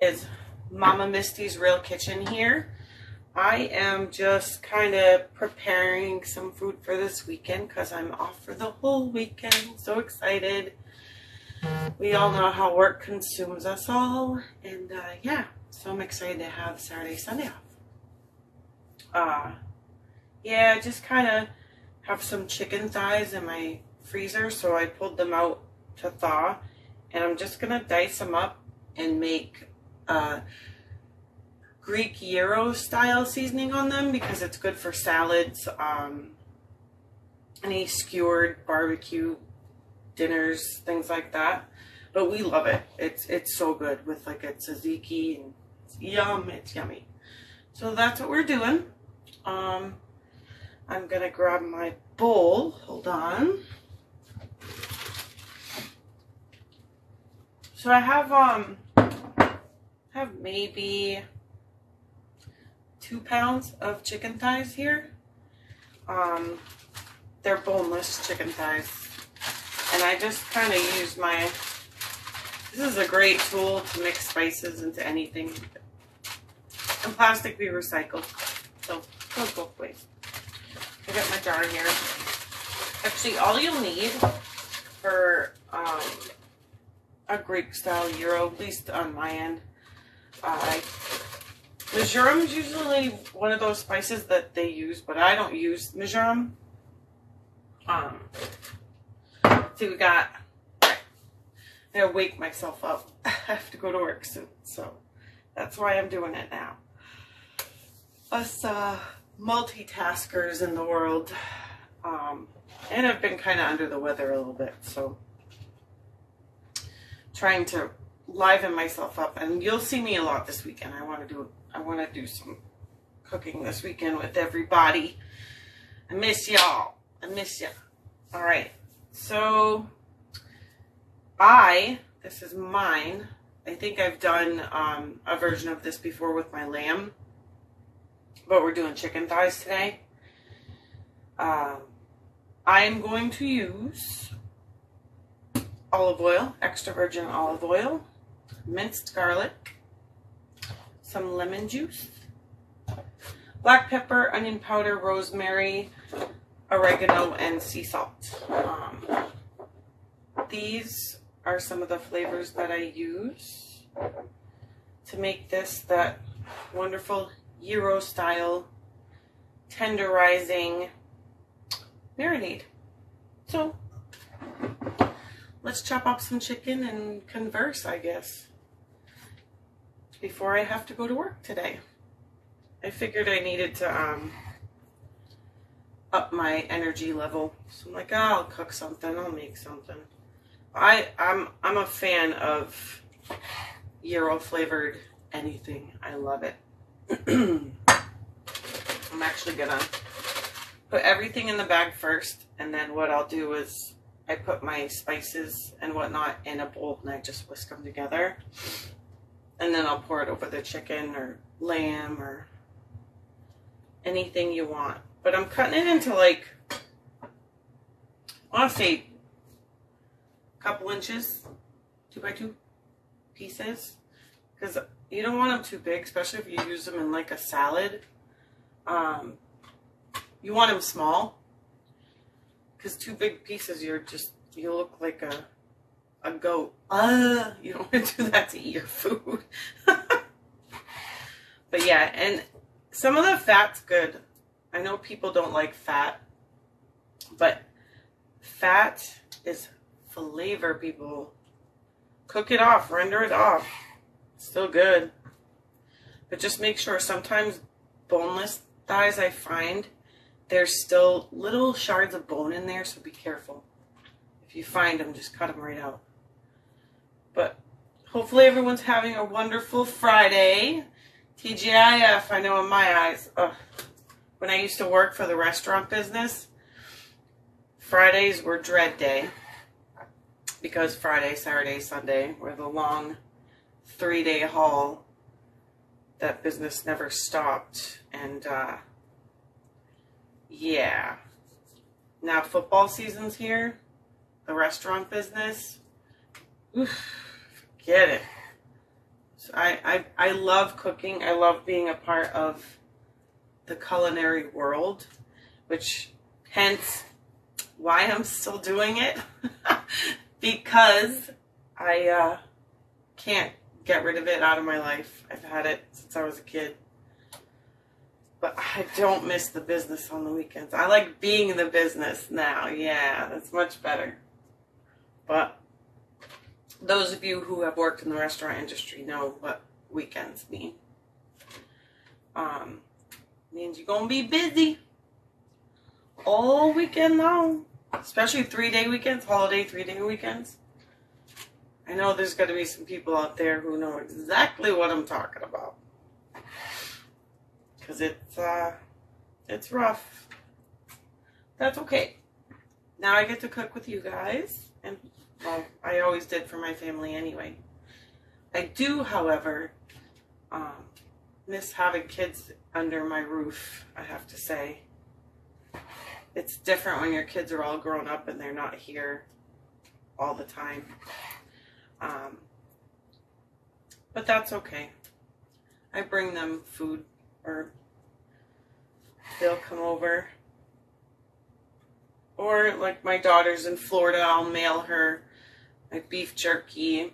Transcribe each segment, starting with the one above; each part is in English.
Is Mama Misty's Real Kitchen here. I am just kind of preparing some food for this weekend because I'm off for the whole weekend. So excited. We all know how work consumes us all, and yeah, so I'm excited to have Saturday, Sunday off. Yeah, just kind of have some chicken thighs in my freezer, so I pulled them out to thaw, and I'm just gonna dice them up and make Greek gyro style seasoning on them because it's good for salads, any skewered barbecue dinners, things like that. But we love it. It's so good with like a tzatziki, and it's yummy. So that's what we're doing. I'm gonna grab my bowl. Hold on. So I have maybe 2 pounds of chicken thighs here. They're boneless chicken thighs. And I just kind of use this is a great tool to mix spices into anything. And plastic we recycle. So it goes both ways. I got my jar here. Actually, all you'll need for a Greek style gyro, at least on my end, marjoram is usually one of those spices that they use, but I don't use marjoram. See, we got, I gotta wake myself up. I have to go to work soon, so that's why I'm doing it now. Us multitaskers in the world, and I've been kind of under the weather a little bit, so trying to liven myself up. And you'll see me a lot this weekend. I want to do some cooking this weekend with everybody. I miss y'all. I miss ya. All right. So this is mine. I think I've done a version of this before with my lamb, but we're doing chicken thighs today. I'm going to use olive oil, extra virgin olive oil, minced garlic, some lemon juice, black pepper, onion powder, rosemary, oregano, and sea salt. These are some of the flavors that I use to make this that wonderful gyro style tenderizing marinade. So let's chop up some chicken and converse, I guess, before I have to go to work today. I figured I needed to up my energy level. So I'm like, oh, I'll cook something, I'll make something. I'm a fan of gyro flavored anything. I love it. I'm actually gonna put everything in the bag first, and then what I'll do is I put my spices and whatnot in a bowl and I just whisk them together, and then I'll pour it over the chicken or lamb or anything you want. But I'm cutting it into like, I want to say a couple inches, 2 by 2 pieces, because you don't want them too big, especially if you use them in like a salad. You want them small, because 2 big pieces, you look like a goat. You don't want to do that to eat your food. But yeah, and some of the fat's good. I know people don't like fat, but fat is flavor, people. Cook it off, render it off. It's still good. But just make sure, sometimes boneless thighs, I find there's still little shards of bone in there, so be careful. If you find them, just cut them right out. But hopefully everyone's having a wonderful Friday. TGIF, I know in my eyes. When I used to work for the restaurant business, Fridays were dread day, because Friday, Saturday, Sunday were the long 3-day haul. That business never stopped. And yeah, now football season's here, the restaurant business, oof, forget it. So I love cooking. I love being a part of the culinary world, which hence why I'm still doing it. Because I can't get rid of it out of my life. I've had it since I was a kid. But I don't miss the business on the weekends. I like being in the business now. Yeah, that's much better. But those of you who have worked in the restaurant industry know what weekends mean. Means you're going to be busy all weekend long. Especially 3-day weekends, holiday 3-day weekends. I know there's going to be some people out there who know exactly what I'm talking about. Because it's rough. That's okay. Now I get to cook with you guys. And, well, I always did for my family anyway. I do, however, miss having kids under my roof, I have to say. It's different when your kids are all grown up and they're not here all the time. But that's okay. I bring them food, or they'll come over. Or like my daughter's in Florida, I'll mail her my beef jerky.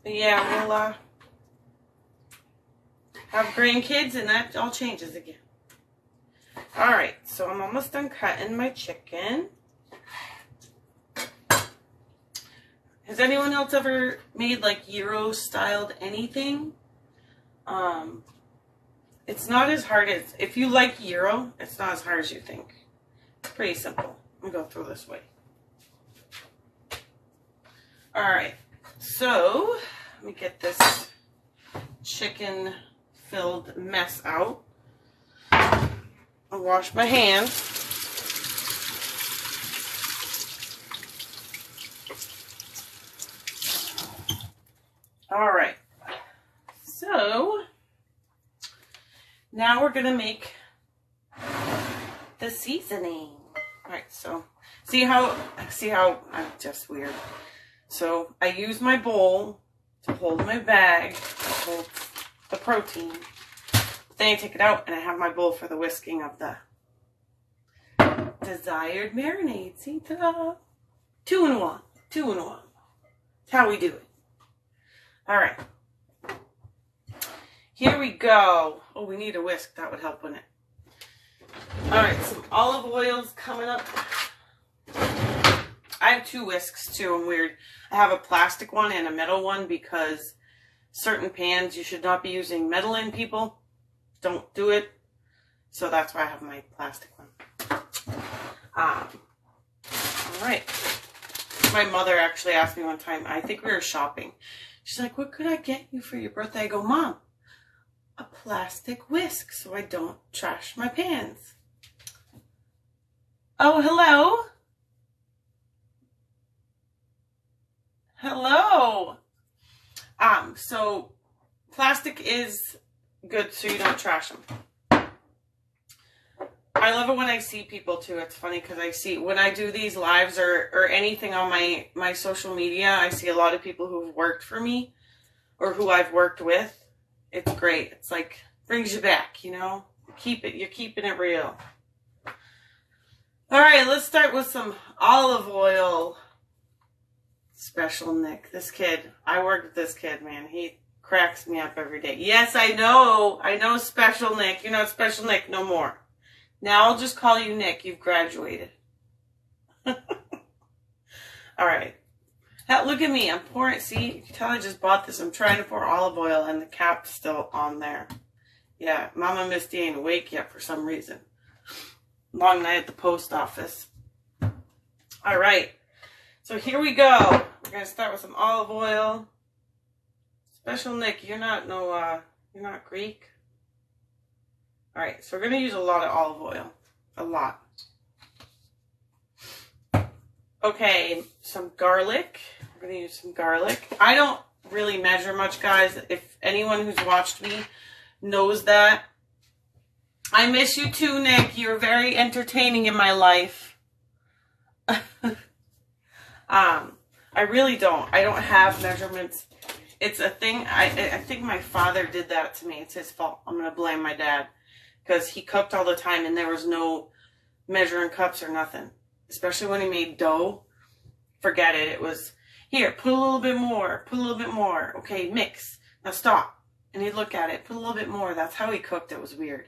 But yeah, we'll have grandkids and that all changes again. Alright, so I'm almost done cutting my chicken. Has anyone else ever made like gyro styled anything? It's not as hard as, if you like gyro, it's not as hard as you think. It's pretty simple. I'm going to go through this way. Alright, so let me get this chicken filled mess out. I'll wash my hands. Alright, so now we're going to make the seasoning. Alright, so see how I'm just weird. So I use my bowl to hold my bag, to hold the protein. Then I take it out and I have my bowl for the whisking of the desired marinade. See, ta-da! 2-in-1. 2-in-1. That's how we do it. Alright. Here we go. Oh, we need a whisk. That would help, wouldn't it? Alright, some olive oil's coming up. I have 2 whisks too. I'm weird. I have a plastic one and a metal one because certain pans you should not be using metal in, people. Don't do it. So that's why I have my plastic one. Alright. My mother actually asked me one time, I think we were shopping. She's like, what could I get you for your birthday? I go, Mom, a plastic whisk so I don't trash my pans. Oh, hello. Hello. So plastic is good so you don't trash them. I love it when I see people too. It's funny because I see when I do these lives or anything on my social media, I see a lot of people who've worked for me or who I've worked with. It's great. It's like brings you back, you know. You're keeping it real. All right, let's start with some olive oil. Special Nick, this kid. I worked with this kid, man. He cracks me up every day. Yes, I know. I know Special Nick. You're not Special Nick no more. Now I'll just call you Nick. You've graduated. All right. Look at me. I'm pouring. See, you can tell I just bought this. I'm trying to pour olive oil and the cap's still on there. Yeah, Mama Misty ain't awake yet for some reason. Long night at the post office. All right. So here we go. We're going to start with some olive oil. Special Nick, you're not Greek. All right, so we're going to use a lot of olive oil. A lot. Okay, some garlic. We're going to use some garlic. I don't really measure much, guys. If anyone who's watched me knows that. I miss you too, Nick. You're very entertaining in my life. I really don't. I don't have measurements It's a thing. I think my father did that to me. It's his fault. I'm going to blame my dad because he cooked all the time and there was no measuring cups or nothing. Especially when he made dough. Forget it. It was, here, put a little bit more. Put a little bit more. Okay, mix. Now stop. And he'd look at it. Put a little bit more. That's how he cooked. It was weird.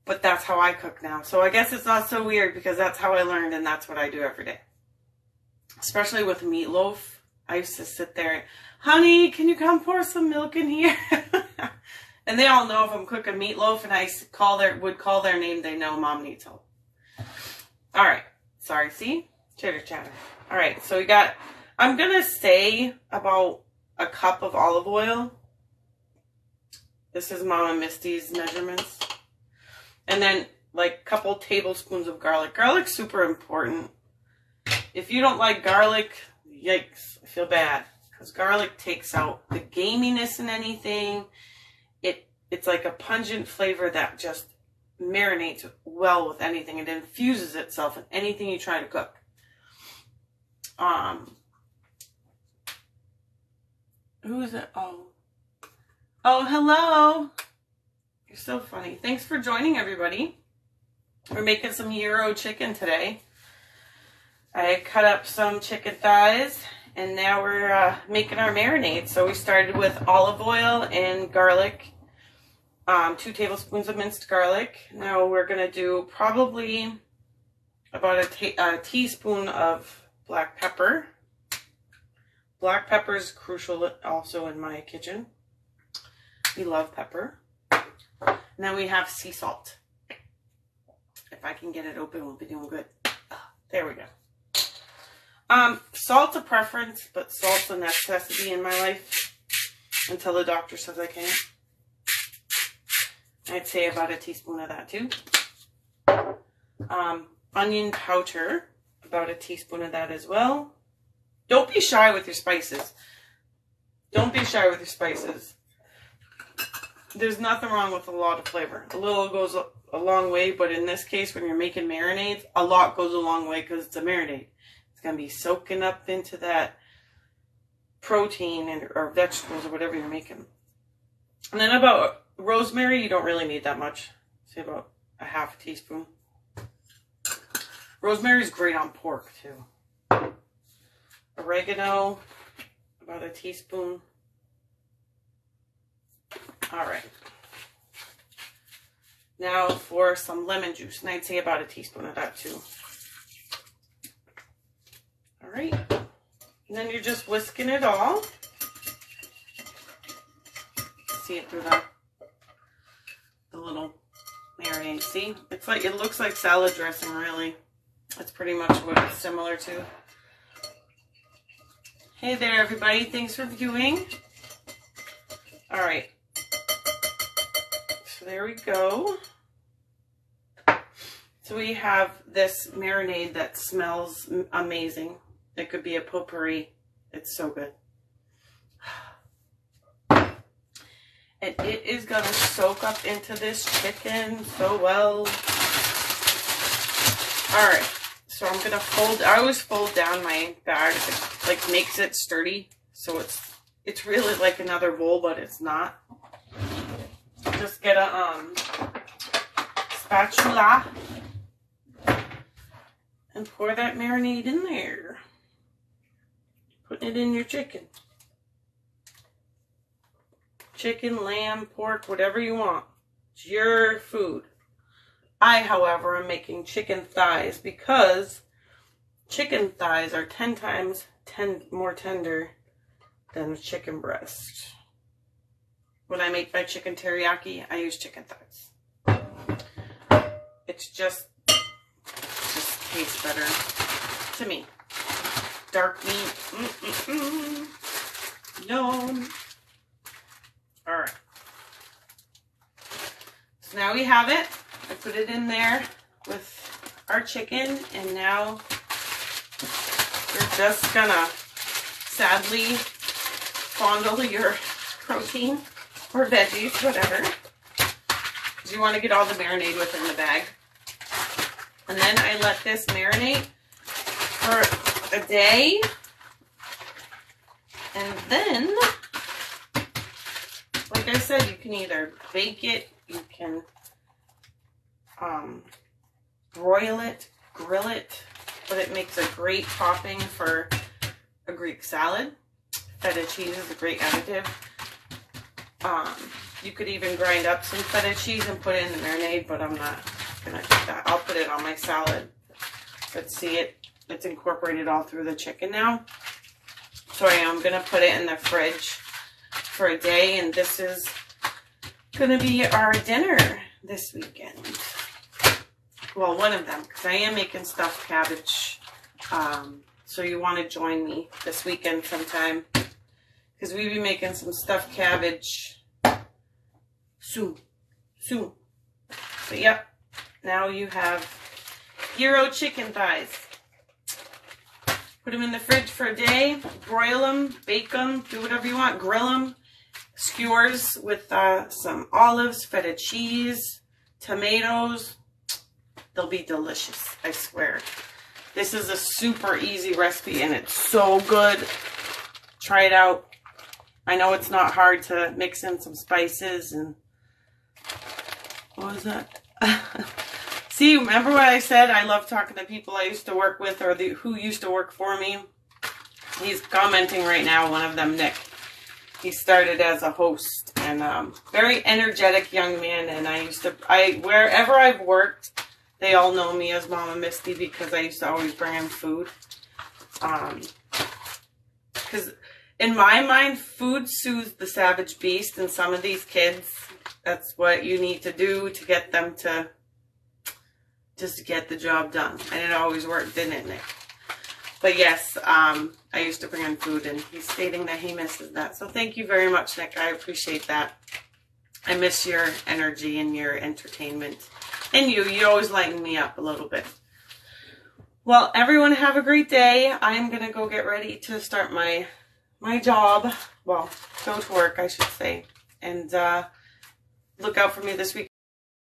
But that's how I cook now. So I guess it's not so weird because that's how I learned and that's what I do every day. Especially with meatloaf. I used to sit there, honey, can you come pour some milk in here? And they all know if I'm cooking meatloaf and I would call their name, they know Mom needs help. All right. Sorry, see? Chitter chatter. All right, so we got, I'm going to say about a cup of olive oil. This is Mama Misty's measurements. And then like a couple tablespoons of garlic. Garlic's super important. If you don't like garlic, yikes, I feel bad. Because garlic takes out the gaminess in anything. It's like a pungent flavor that just marinates well with anything. It infuses itself in anything you try to cook. Who is it? Oh, hello. You're so funny. Thanks for joining, everybody. We're making some gyro chicken today. I cut up some chicken thighs, and now we're making our marinade. So we started with olive oil and garlic, 2 tablespoons of minced garlic. Now we're going to do probably about a teaspoon of black pepper. Black pepper is crucial also in my kitchen. We love pepper. And then we have sea salt. If I can get it open, we'll be doing good. There we go. Salt's a preference, but salt's a necessity in my life until the doctor says I can't. I'd say about a teaspoon of that too. Onion powder, about a teaspoon of that as well. Don't be shy with your spices. Don't be shy with your spices. There's nothing wrong with a lot of flavor. A little goes a long way, but in this case, when you're making marinades, a lot goes a long way because it's a marinade. It's going to be soaking up into that protein or vegetables or whatever you're making. And then about rosemary, you don't really need that much. Say about a half a teaspoon. Rosemary is great on pork too. Oregano, about a teaspoon. All right. Now for some lemon juice, and I'd say about a teaspoon of that too. All right. And then you're just whisking it all. See it through the little marinade. See? It's like, it looks like salad dressing, really. That's pretty much what it's similar to. Hey there, everybody. Thanks for viewing. All right. So there we go. So we have this marinade that smells amazing. It could be a potpourri. It's so good. And it is going to soak up into this chicken so well. All right. So I'm going to fold, I always fold down my bag. It like makes it sturdy. So it's really like another bowl, but it's not. Just get a spatula and pour that marinade in there. Putting it in your chicken. Chicken, lamb, pork, whatever you want. It's your food. I, however, am making chicken thighs because chicken thighs are 10 times more tender than chicken breast. When I make my chicken teriyaki, I use chicken thighs. It's just tastes better to me. Dark meat. Yum. All right. So now we have it. I put it in there with our chicken, and now we're just gonna sadly fondle your protein or veggies, whatever, because you want to get all the marinade within the bag. And then I let this marinate for a day, and then like I said, you can either bake it, you can broil it, grill it, but it makes a great topping for a Greek salad. Feta cheese is a great additive. You could even grind up some feta cheese and put it in the marinade, but I'm not gonna do that. I'll put it on my salad. But see, it's incorporated all through the chicken now. So I am gonna put it in the fridge for a day, and this is gonna be our dinner this weekend. Well, one of them, because I am making stuffed cabbage. So you want to join me this weekend sometime, because we'll be making some stuffed cabbage soon. But yep, now you have gyro chicken thighs. Put them in the fridge for a day, broil them, bake them, do whatever you want, grill them, skewers with some olives, feta cheese, tomatoes. They'll be delicious, I swear. This is a super easy recipe and it's so good. Try it out. I know it's not hard to mix in some spices and... What was that? See, remember what I said? I love talking to people I used to work with or who used to work for me. He's commenting right now, one of them, Nick. He started as a host and very energetic young man. And wherever I've worked, they all know me as Mama Misty because I used to always bring in food. Because in my mind, food soothes the savage beast, and some of these kids, that's what you need to do to get them to just get the job done. And it always worked, didn't it, Nick? But yes, I used to bring in food, and he's stating that he misses that. So thank you very much, Nick. I appreciate that. I miss your energy and your entertainment. And you always lighten me up a little bit. Well, everyone have a great day. I'm going to go get ready to start my job. Well, go to work, I should say. And look out for me this week.